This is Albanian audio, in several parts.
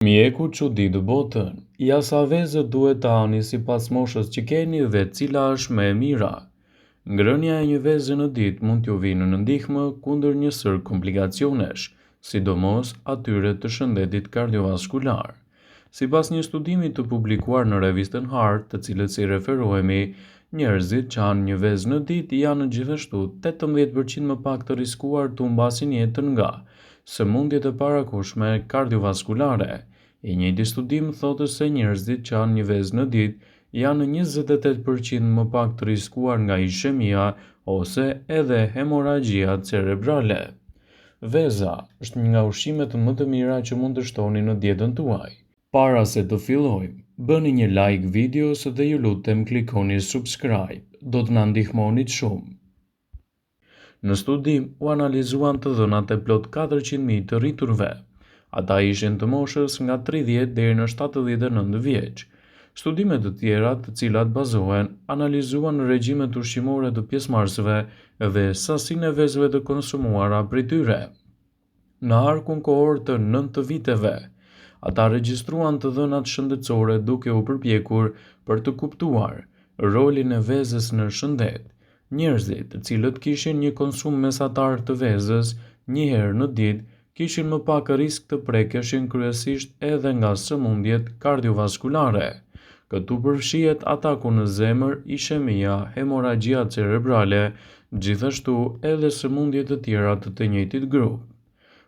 Mjeku çuditë botën, ja sa vezë duhet të hani sipas moshës që keni dhe cila është më e mira. Ngrënia e një vezë në ditë mund t'ju vinë në ndihmë kundër një sër komplikacionesh, sidomos atyre të shëndetit kardiovaskular. Sipas një studimi të publikuar në revistën Heart, të cilët si referohemi, njerëzit që hanë një vezë në ditë janë gjithashtu 18% më pak të riskuar të humbasin jetën nga sëmundjet e parakohshme kardiovaskulare. I njëjti studim thotë se njerëzit që hanë një vezë në ditë janë 28% më pak të riskuar nga ishemia ose edhe hemoragjia cerebrale. Veza është një nga ushqimet më të mira që mund të shtoni në dietën tuaj. Para se të fillojmë, bëni një like videos dhe ju lutem klikoni subscribe, do të na ndihmonit shumë. Në studim u analizuan të dhënat e plot 400.000 të rriturve. Ata ishin të moshës nga 30 deri në 79 vjeç. Studime të tjera, të cilat bazohen, analizuan regjimet ushqimore të pjesëmarrësve dhe sasinë e vezëve të konsumuara prej tyre. Në arkun kohor të 9 viteve, ata regjistruan të dhënat shëndetësore duke u përpjekur për të kuptuar rolin e vezës në shëndet. Njerëzit, të cilët kishin një konsum mesatar të vezës një herë në ditë, kishin më pak risk të prekeshin kryesisht edhe nga sëmundjet kardiovaskulare. Këtu përfshihet ataku në zemër, ishemia, hemoragjia cerebrale, gjithashtu edhe sëmundje të tjera të të njëjtit grup.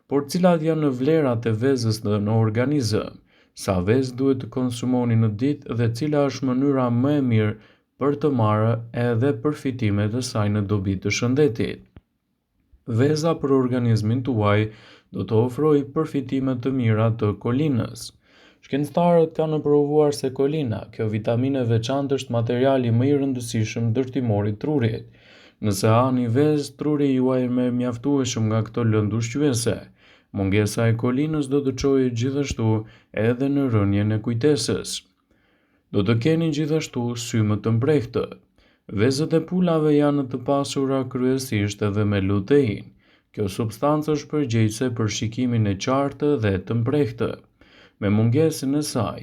Por cilat janë vlerat e vezës në organizëm? Sa vezë duhet të konsumoni në ditë dhe cila është mënyra më e mirë për të marrë edhe përfitimet e saj në dobi të shëndetit? Veza për organizmin tuaj do të ofrojë përfitime të mira të kolinës. Shkencëtarët kanë provuar se kolina, kjo vitaminë e veçantë, është materiali më i rëndësishëm ndërtimor i trurit. Nëse hani vezë, truri juaj më mjaftueshëm nga këto lëndë ushqyese. Mungesa e kolinës do të çojë gjithashtu edhe në rënjen e kujtesës. Do të keni gjithashtu sy më të mprehtë. Vezët e pulave janë të pasura kryesisht edhe me lutein. Kjo substancë është përgjegjëse për shikimin e qartë dhe të mprehtë. Me mungesën e saj,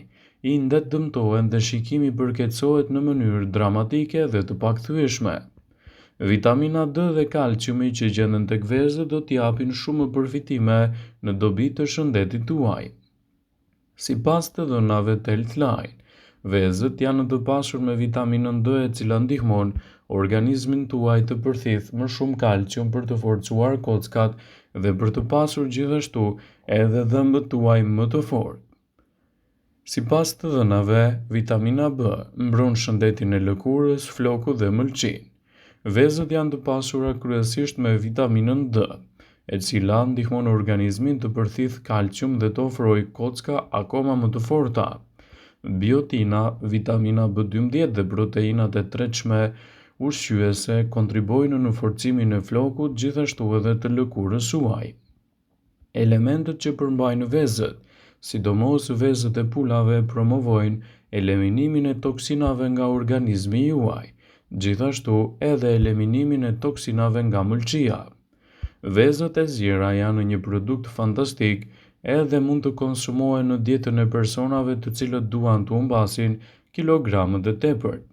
indet dëmtohen dhe shikimi përkeçohet në mënyrë dramatike dhe të pakthyeshme. Vitamina D dhe kalciumi që gjenden tek vezët do t'i japin shumë përfitime në dobi të shëndetit tuaj. Sipas të dhënave të Healthline, vezët janë të pasur me vitaminën D e cila ndihmon organizmin tuaj të përthith më shumë kalcium për të forcuar kockat dhe për të pasur gjithashtu edhe dhëmbët tuaj më të fortë. Sipas të dhënave, vitamina B mbron shëndetin e lëkurës, flokut dhe mëlçin. Vezët janë të pasura kryesisht me vitaminën D, e cila ndihmon organizmin të përthith kalcium dhe të ofrojë kocka akoma më të forta. Biotina, vitamina B12 dhe proteinat e tretshme ushqyese kontribojnë në forcimin e flokut, gjithashtu edhe të lëkurës suaj. Elementet që përmbajnë vezët, sidomos vezët e pulave, promovojnë eliminimin e toksinave nga organizmi juaj, gjithashtu edhe eliminimin e toksinave nga mëlçia. Vezët e zjera janë një produkt fantastik edhe mund të konsumohen në dietën e personave të cilët duan të humbasin kilogramët e tepërt.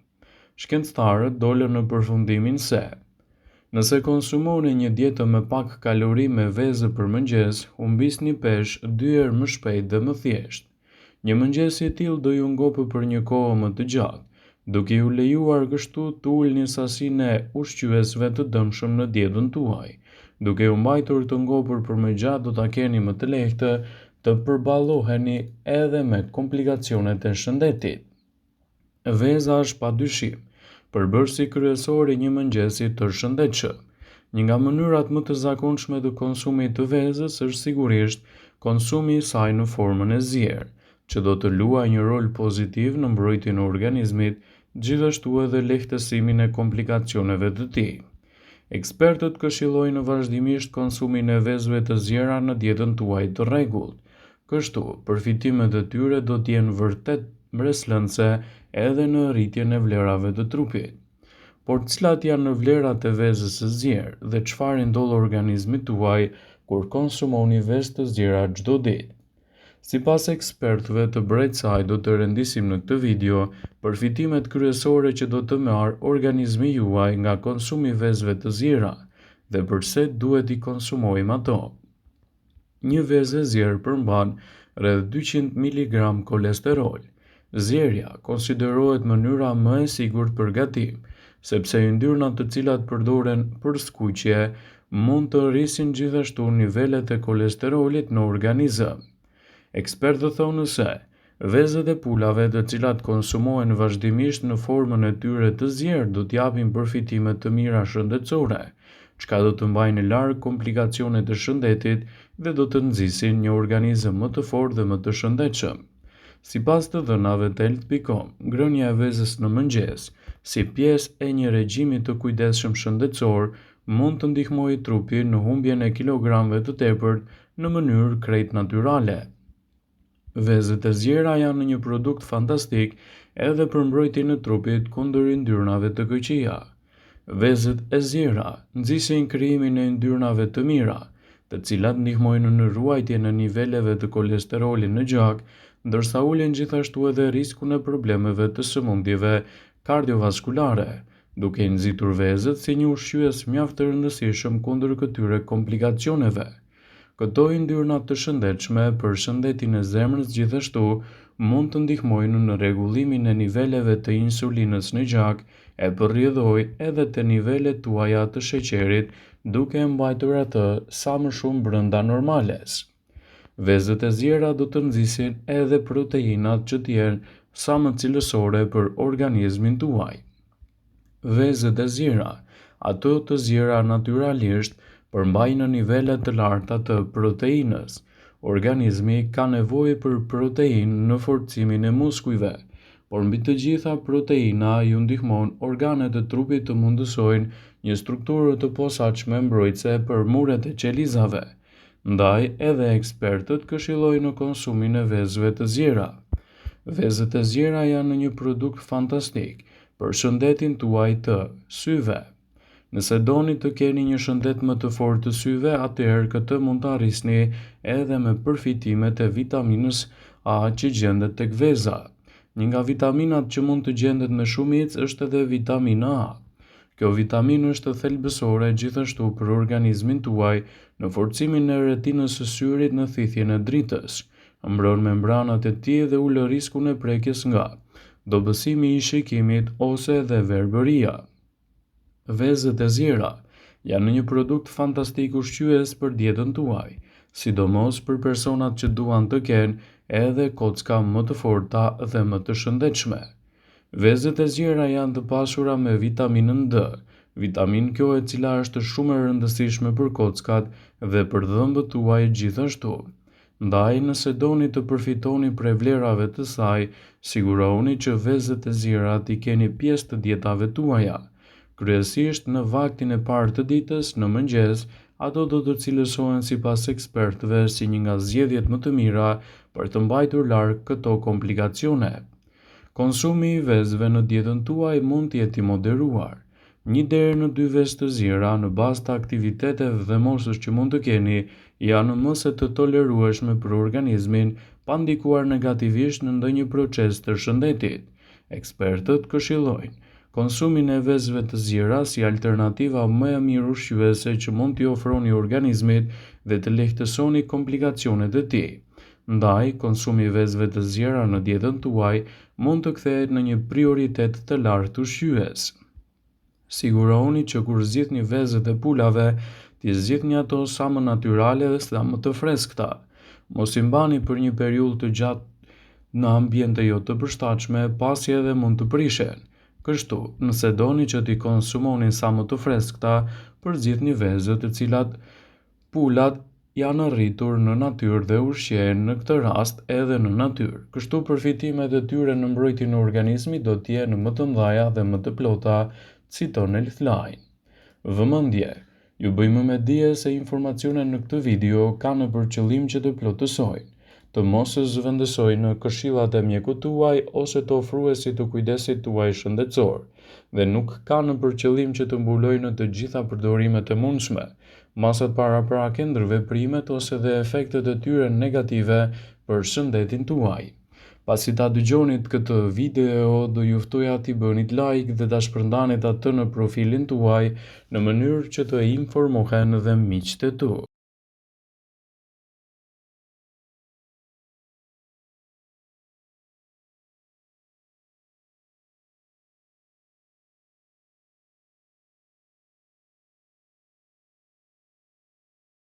Shkencëtarët dolën në përfundimin se nëse konsumoni një dietë me pak kalori me vezë për mëngjes, humbisni peshë 2 herë më shpejt dhe më thjesht. Një mëngjes i tillë do ju ngopë për një kohë më të gjatë, duke ju lejuar kështu të ulni sasinë e ushqyesve të dëmshëm në dietën tuaj. Duke u mbajtur të ngopur për më gjatë, do ta keni më të lehtë të përballoheni edhe me komplikacionet e shëndetit. Veza është padyshim përbërësi kryesor i një mëngjesi të shëndetshëm. Një nga mënyrat më të zakonshme të konsumit të vezës është sigurisht konsumi i saj në formën e zier, që do të luajë një rol pozitiv në mbrojtjen e organizmit, gjithashtu edhe lehtësimin e komplikacioneve të tij. Ekspertët këshillojnë vazhdimisht konsumin e vezëve të zjera në dietën tuaj të rregullt. Kështu, përfitimet e tyre do të jenë vërtet mbreslëndse edhe në rritjen e vlerave të trupit. Por cilat janë vlerat e vezës së zjerë dhe çfarë ndodh organizmit tuaj kur konsumoni vezë të zjera çdo ditë? Sipas ekspertëve të Bright Side do të rendisim në këtë video përfitimet kryesore që do të marrë organizmi juaj nga konsumi i vezëve të zjera dhe pse duhet i konsumojmë ato. Një vezë e zjerë përmban rreth 200 mg kolesterol. Zjerja konsiderohet mënyra më e sigurt për gatim, sepse yndyrnat të cilat përdoren për skuqje mund të rrisin gjithashtu nivelet e kolesterolit në organizëm. Ekspertët thonë se vezët e pulave të cilat konsumohen vazhdimisht në formën e tyre të zjerë do t'japin përfitime të mira shëndetësore, çka do të mbajnë larg komplikacione të shëndetit dhe do të nxisin një organizëm më të fortë dhe më të shëndetshëm. Sipas të dhënave të Health.com, ngrënia e vezës në mëngjes, si pjesë e një regjimi të kujdesshëm shëndetësor, mund të ndihmojë trupin në humbjen e kilogramëve të tepërt në mënyrë krejt natyrale. Vezët e zjera janë një produkt fantastik edhe për mbrojtjen e trupit kundër yndyrnave të këqija. Vezët e zjera nxisin krijimin e yndyrnave të mira, të cilat ndihmojnë në ruajtjen e niveleve të kolesterolit në gjak, ndërsa ulen gjithashtu edhe riskun e problemeve të sëmundjeve kardiovaskulare, duke i nxitur vezët si një ushqyes mjaft të rëndësishëm kundër këtyre komplikacioneve. Këto yndyrna të shëndetshme për shëndetin e zemrës gjithashtu mund të ndihmojnë në rregullimin e niveleve të insulinës në gjak e përrjedhojë edhe te nivelet tuaja të sheqerit, duke e mbajtur atë sa më shumë brenda normales. Vezët e zjera do të nxisin edhe proteinat që të jenë sa më cilësore për organizmin tuaj. Vezët e zjera, ato të zjera natyralisht, përmbajnë nivele të larta të proteinës. Organizmi ka nevojë për proteinë në forcimin e muskujve, por mbi të gjitha proteina ju ndihmon organet e trupit të mundësojnë një strukturë të posaçme mbrojtëse për muret e qelizave. Ndaj edhe ekspertët këshillojnë në konsumin e vezëve të zjera. Vezët e zjera janë një produkt fantastik për shëndetin tuaj të syve. Nëse doni të keni një shëndet më të fortë të syve, atëherë këtë mund të arrisni edhe me përfitimet e vitaminës A që gjendet tek veza. Një nga vitaminat që mund të gjendet me shumicë është edhe vitamina A. Kjo vitaminë është thelbësore gjithashtu për organizmin tuaj në forcimin e retinës së syrit në thithjen e dritës, mbron membranat e tij dhe ul riskun e prekjes nga dobësimi i shikimit ose edhe verbëria. Vezët e zjera janë një produkt fantastik ushqyes për dietën tuaj, sidomos për personat që duan të kenë edhe kocka më të forta dhe më të shëndetshme. Vezët e zjera janë të pasura me vitaminën D, vitaminë kjo e cila është shumë e rëndësishme për kockat dhe për dhëmbët tuaj gjithashtu. Ndaj, nëse doni të përfitoni prej vlerave të saj, sigurohuni që vezët e zjera t'i keni pjesë të dietave tuaja. Kryesisht në vaktin e parë të ditës, në mëngjes, ato do të cilësohen sipas ekspertëve si një nga zgjedhjet më të mira për të mbajtur larg këto komplikacione. Konsumi i vezëve në dietën tuaj mund të jetë i moderuar. 1 deri në 2 vezë të zjera në bazë të aktiviteteve dhe mosës që mund të keni janë më se të tolerueshme për organizmin pa ndikuar negativisht në ndonjë proces të shëndetit. Ekspertët këshillojnë konsumin e vezëve të zjera si alternativa më e mirë ushqyese që mund t'i ofroni organizmit dhe të lehtësoni komplikacionet e tij. Ndaj, konsumi i vezëve të zjera në dietën tuaj mund të kthehet në një prioritet të lartë ushqyes. Sigurohuni që kur zgjidhni vezët e pulave, t'i zgjidhni ato sa më natyrale dhe sa më të freskëta. Mos i mbani për një periudhë të gjatë në ambiente jo të përshtatshme, pasi edhe mund të prishen. Kështu, nëse doni që t'i konsumoni sa më të freskëta, përzgjidhni vezët të cilat pulat janë rritur në natyrë dhe ushqehen në këtë rast edhe në natyrë. Kështu përfitimet e tyre në mbrojtjen e organizmit do të jenë më të mëdha dhe më të plota, citon Healthline. Vëmendje, ju bëjmë me dije se informacionet në këtë video kanë për qëllim që të plotësojnë, të mos e zëvendësojnë në këshillat e mjekut tuaj ose të ofruesit të kujdesit tuaj shëndetësor, dhe nuk kanë për qëllim që të mbulojnë të gjitha përdorimet e mundshme, masat paraprakendër veprimet ose dhe efektet e tyre negative për shëndetin tuaj. Pasi ta dëgjonit këtë video, do ju ftoja t'i bënit like dhe ta shpërndanit atë në profilin tuaj në mënyrë që të informohen dhe miqtë e tu.